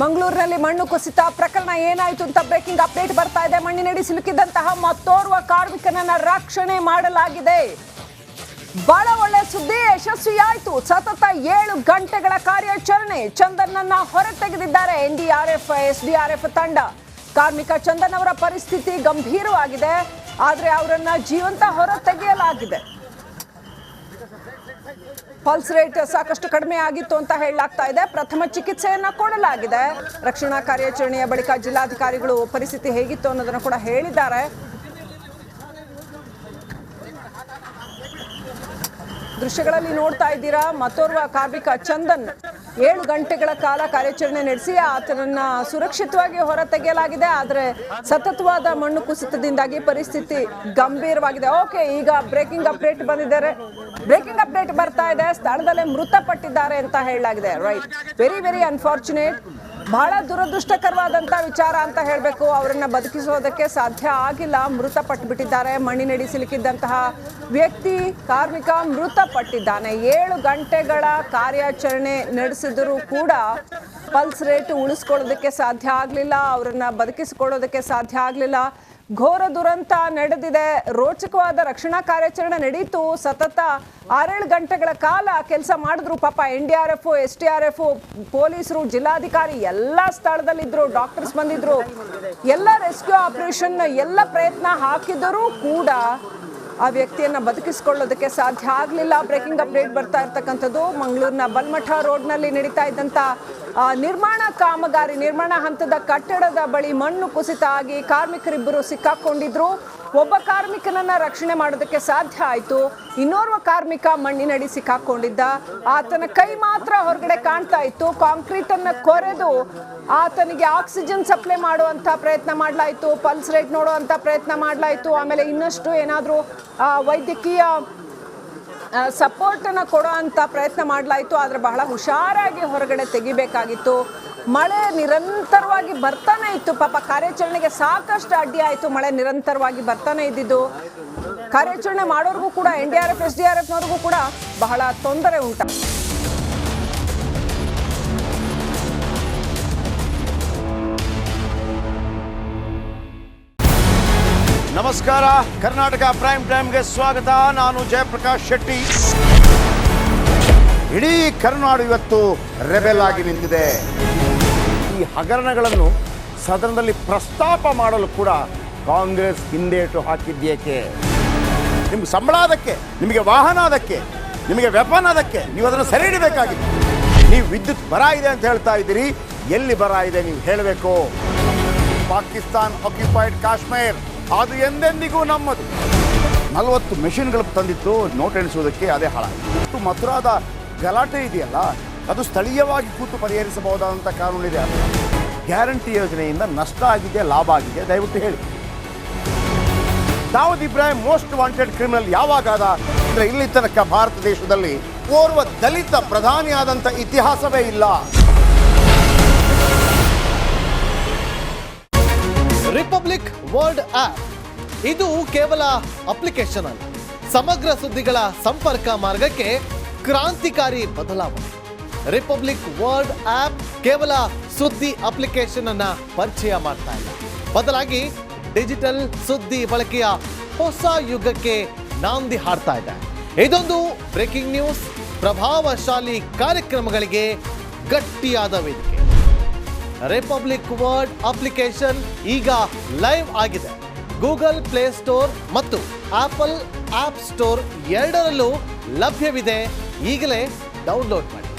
ಮಂಗಳೂರಿನಲ್ಲಿ ಮಣ್ಣು ಕುಸಿತ ಪ್ರಕರಣ ಏನಾಯಿತು ಅಂತ ಬ್ರೇಕಿಂಗ್ ಅಪ್ಡೇಟ್ ಬರ್ತಾ ಇದೆ. ಮಣ್ಣಿನಡಿ ಸಿಲುಕಿದಂತಹ ಮತ್ತೋರ್ವ ಕಾರ್ಮಿಕನನ್ನ ರಕ್ಷಣೆ ಮಾಡಲಾಗಿದೆ. ಬಹಳ ಒಳ್ಳೆ ಸುದ್ದಿ, ಯಶಸ್ವಿಯಾಯಿತು. ಸತತ 7 ಗಂಟೆಗಳ ಕಾರ್ಯಾಚರಣೆ. ಚಂದನ್ನನ್ನ ಹೊರತೆಗೆದಿದ್ದಾರೆ NDRF, SDRF ತಂಡ. ಕಾರ್ಮಿಕ ಚಂದನ್ ಅವರ ಪರಿಸ್ಥಿತಿ ಗಂಭೀರವಾಗಿದೆ, ಆದರೆ ಅವರನ್ನ ಜೀವಂತ ಹೊರತೆಗೆಯಲಾಗಿದೆ. ಪಲ್ಸ್ ರೇಟ್ ಸಾಕಷ್ಟು ಕಡಿಮೆ ಆಗಿತ್ತು ಅಂತ ಹೇಳಲಾಗ್ತಾ ಇದೆ. ಪ್ರಥಮ ಚಿಕಿತ್ಸೆಯನ್ನ ಕೊಡಲಾಗಿದೆ. ರಕ್ಷಣಾ ಕಾರ್ಯಾಚರಣೆಯ ಬಳಿಕ ಜಿಲ್ಲಾಧಿಕಾರಿಗಳು ಪರಿಸ್ಥಿತಿ ಹೇಗಿತ್ತು ಅನ್ನೋದನ್ನು ಕೂಡ ಹೇಳಿದ್ದಾರೆ. ದೃಶ್ಯಗಳಲ್ಲಿ ನೋಡ್ತಾ ಇದ್ದೀರಾ, ಮತ್ತೋರ್ವ ಕಾರ್ಮಿಕ ಚಂದನ್ 7 ಗಂಟೆಗಳ ಕಾಲ ಕಾರ್ಯಾಚರಣೆ ನಡೆಸಿ ಆತನನ್ನ ಸುರಕ್ಷಿತವಾಗಿ ಹೊರತೆಗೆಯಲಾಗಿದೆ. ಆದರೆ ಸತತವಾದ ಮಣ್ಣು ಕುಸಿತದಿಂದಾಗಿ ಪರಿಸ್ಥಿತಿ ಗಂಭೀರವಾಗಿದೆ. ಓಕೆ, ಈಗ ಬ್ರೇಕಿಂಗ್ ಅಪ್ಡೇಟ್ ಬಂದಿದ್ದಾರೆ. ಬ್ರೇಕಿಂಗ್ ಅಪ್ಡೇಟ್ ಬರ್ತಾ ಇದೆ. ಸ್ಥಳದಲ್ಲೇ ಮೃತಪಟ್ಟಿದ್ದಾರೆ ಅಂತ ಹೇಳಲಾಗಿದೆ. Right, very unfortunate. ಬಹಳ ದುರದೃಷ್ಟಕರವಾದಂಥ ವಿಚಾರ ಅಂತ ಹೇಳಬೇಕು. ಅವರನ್ನ ಬದುಕಿಸೋದಕ್ಕೆ ಸಾಧ್ಯ ಆಗಿಲ್ಲ, ಮೃತಪಟ್ಟುಬಿಟ್ಟಿದ್ದಾರೆ. ಮಣ್ಣಿನಡಿ ಸಿಲುಕಿದ್ದಂತಹ ವ್ಯಕ್ತಿ ಕಾರ್ಮಿಕ ಮೃತಪಟ್ಟಿದ್ದಾನೆ. 7 ಗಂಟೆಗಳ ಕಾರ್ಯಾಚರಣೆ ನಡೆಸಿದರೂ ಕೂಡ ಪಲ್ಸ್ ರೇಟ್ ಉಳಿಸ್ಕೊಳ್ಳೋದಕ್ಕೆ ಸಾಧ್ಯ ಆಗಲಿಲ್ಲ, ಅವರನ್ನ ಬದುಕಿಸಿಕೊಳ್ಳೋದಕ್ಕೆ ಸಾಧ್ಯ ಆಗಲಿಲ್ಲ. ಘೋರ ದುರಂತ ನಡೆದಿದೆ. ರೋಚಕವಾದ ರಕ್ಷಣಾ ಕಾರ್ಯಾಚರಣೆ ನಡೀತು. ಸತತ 6-7 ಗಂಟೆಗಳ ಕಾಲ ಕೆಲಸ ಮಾಡಿದ್ರು. ಪಾಪ NDRF, SDRF, ಪೊಲೀಸರು, ಜಿಲ್ಲಾಧಿಕಾರಿ ಎಲ್ಲ ಸ್ಥಳದಲ್ಲಿದ್ರು. ಡಾಕ್ಟರ್ಸ್ ಬಂದಿದ್ರು. ಎಲ್ಲ ರೆಸ್ಕ್ಯೂ ಆಪರೇಷನ್ ಎಲ್ಲ ಪ್ರಯತ್ನ ಹಾಕಿದರೂ ಕೂಡ ಆ ವ್ಯಕ್ತಿಯನ್ನ ಬದುಕಿಸಿಕೊಳ್ಳೋದಕ್ಕೆ ಸಾಧ್ಯ ಆಗಲಿಲ್ಲ. ಬ್ರೇಕಿಂಗ್ ಅಪ್ಡೇಟ್ ಬರ್ತಾ ಇರ್ತಕ್ಕಂಥದ್ದು ಮಂಗಳೂರಿನ ಬಲ್ಮಠ ರೋಡ್ನಲ್ಲಿ ನಡೀತಾ ಇದ್ದಂಥ ನಿರ್ಮಾಣ ಕಾಮಗಾರಿ, ನಿರ್ಮಾಣ ಹಂತದ ಕಟ್ಟಡದ ಬಳಿ ಮಣ್ಣು ಕುಸಿತ ಆಗಿ ಕಾರ್ಮಿಕರಿಬ್ಬರು ಸಿಕ್ಕಾಕೊಂಡಿದ್ರು. ಒಬ್ಬ ಕಾರ್ಮಿಕನನ್ನ ರಕ್ಷಣೆ ಮಾಡೋದಕ್ಕೆ ಸಾಧ್ಯ ಆಯಿತು. ಇನ್ನೋರ್ವ ಕಾರ್ಮಿಕ ಮಣ್ಣಿನಡಿ ಸಿಕ್ಕಾಕೊಂಡಿದ್ದ. ಆತನ ಕೈ ಮಾತ್ರ ಹೊರಗಡೆ ಕಾಣ್ತಾ ಇತ್ತು. ಕಾಂಕ್ರೀಟ್ ಅನ್ನ ಕೊರೆದು ಆತನಿಗೆ ಆಕ್ಸಿಜನ್ ಸಪ್ಲೈ ಮಾಡುವಂತ ಪ್ರಯತ್ನ ಮಾಡಲಾಯಿತು. ಪಲ್ಸ್ ರೇಟ್ ನೋಡುವಂತ ಪ್ರಯತ್ನ ಮಾಡಲಾಯಿತು. ಆಮೇಲೆ ಇನ್ನಷ್ಟು ಏನಾದರೂ ವೈದ್ಯಕೀಯ ಸಪೋರ್ಟ್ ಅನ್ನ ಕೊಡೋ ಅಂತ ಪ್ರಯತ್ನ ಮಾಡಲಾಯಿತು. ಆದರೆ ಬಹಳ ಹುಷಾರಾಗಿ ಹೊರಗಡೆ ತೆಗಿಬೇಕಾಗಿತ್ತು. ಮಳೆ ನಿರಂತರವಾಗಿ ಬರ್ತಾನೆ ಇತ್ತು. ಪಾಪ ಕಾರ್ಯಾಚರಣೆಗೆ ಸಾಕಷ್ಟು ಅಡ್ಡಿ ಆಯಿತು. ಮಳೆ ನಿರಂತರವಾಗಿ ಬರ್ತಾನೆ ಇದ್ದಿದ್ದು ಕಾರ್ಯಾಚರಣೆ ಮಾಡೋರ್ಗೂ ಕೂಡ NDRF, SDRFನವ್ರಿಗೂ ಕೂಡ ಬಹಳ ತೊಂದರೆ ಉಂಟಾಯಿತು. ನಮಸ್ಕಾರ, ಕರ್ನಾಟಕ ಪ್ರೈಮ್ ಟೈಮ್ಗೆ ಸ್ವಾಗತ. ನಾನು ಜಯಪ್ರಕಾಶ್ ಶೆಟ್ಟಿ. ಇಡೀ ಕರ್ನಾಡು ಇವತ್ತು ರೆಬೆಲ್ ಆಗಿ ನಿಂತಿದೆ. ಈ ಹಗರಣಗಳನ್ನು ಸದನದಲ್ಲಿ ಪ್ರಸ್ತಾಪ ಮಾಡಲು ಕೂಡ ಕಾಂಗ್ರೆಸ್ ಹಿಂದೇಟು ಹಾಕಿದ್ದೇಕೆ? ನಿಮ್ಗೆ ಸಂಬಳ ಅದಕ್ಕೆ, ನಿಮಗೆ ವಾಹನ ಅದಕ್ಕೆ, ನಿಮಗೆ ವೆಪನ್ ಅದಕ್ಕೆ, ನೀವು ಅದನ್ನು ಸೆರೆ ಹಿಡಿಬೇಕಾಗಿತ್ತು. ನೀವು ವಿದ್ಯುತ್ ಬರ ಇದೆ ಅಂತ ಹೇಳ್ತಾ ಇದ್ದೀರಿ. ಎಲ್ಲಿ ಬರ ಇದೆ ನೀವು ಹೇಳಬೇಕು. ಪಾಕಿಸ್ತಾನ್ ಆಕ್ಯುಪೈಡ್ ಕಾಶ್ಮೀರ್ ಅದು ಎಂದೆಂದಿಗೂ ನಮ್ಮದು. 40 ಮೆಷಿನ್ಗಳು ತಂದಿತ್ತು ನೋಟ್ ಎಣಿಸುವುದಕ್ಕೆ, ಅದೇ ಹಾಳಾಯಿತು. ಮಥುರಾದ ಗಲಾಟೆ ಇದೆಯಲ್ಲ, ಅದು ಸ್ಥಳೀಯವಾಗಿ ಕೂತು ಪರಿಹರಿಸಬಹುದಾದಂಥ ಕಾನೂನಿದೆ. ಗ್ಯಾರಂಟಿ ಯೋಜನೆಯಿಂದ ನಷ್ಟ ಆಗಿದೆ, ಲಾಭ ಆಗಿದೆ, ದಯವಿಟ್ಟು ಹೇಳಿ. Dawood Ibrahim most wanted criminal ಯಾವಾಗಾದ ಅಂದರೆ ಇಲ್ಲಿ ತನಕ ಭಾರತ ದೇಶದಲ್ಲಿ ಓರ್ವ ದಲಿತ ಪ್ರಧಾನಿಯಾದಂಥ ಇತಿಹಾಸವೇ ಇಲ್ಲ. ರಿಪಬ್ಲಿಕ್ ವರ್ಲ್ಡ್ ಆಪ್ ಇದು ಕೇವಲ ಅಪ್ಲಿಕೇಶನ್ ಅಲ್ಲ, ಸಮಗ್ರ ಸುದ್ದಿಗಳ ಸಂಪರ್ಕ ಮಾರ್ಗಕ್ಕೆ ಕ್ರಾಂತಿಕಾರಿ ಬದಲಾವಣೆ. ರಿಪಬ್ಲಿಕ್ ವರ್ಲ್ಡ್ ಆಪ್ ಕೇವಲ ಸುದ್ದಿ ಅಪ್ಲಿಕೇಶನ್ ಅನ್ನ ಪರಿಚಯ ಮಾಡ್ತಾ ಇಲ್ಲ, ಬದಲಾಗಿ ಡಿಜಿಟಲ್ ಸುದ್ದಿ ಬಳಕೆಯ ಹೊಸ ಯುಗಕ್ಕೆ ನಾಂದಿ ಹಾಡ್ತಾ ಇದೆ. ಇದೊಂದು ಬ್ರೇಕಿಂಗ್ ನ್ಯೂಸ್, ಪ್ರಭಾವಶಾಲಿ ಕಾರ್ಯಕ್ರಮಗಳಿಗೆ ಗಟ್ಟಿಯಾದ ವೇದಿಕೆ. ರಿಪಬ್ಲಿಕ್ ವರ್ಲ್ಡ್ ಅಪ್ಲಿಕೇಶನ್ ಈಗ ಲೈವ್ ಆಗಿದೆ. ಗೂಗಲ್ ಪ್ಲೇ ಸ್ಟೋರ್ ಮತ್ತು ಆಪಲ್ ಆಪ್ ಸ್ಟೋರ್ ಎರಡರಲ್ಲೂ ಲಭ್ಯವಿದೆ. ಈಗಲೇ ಡೌನ್ಲೋಡ್ ಮಾಡಿ.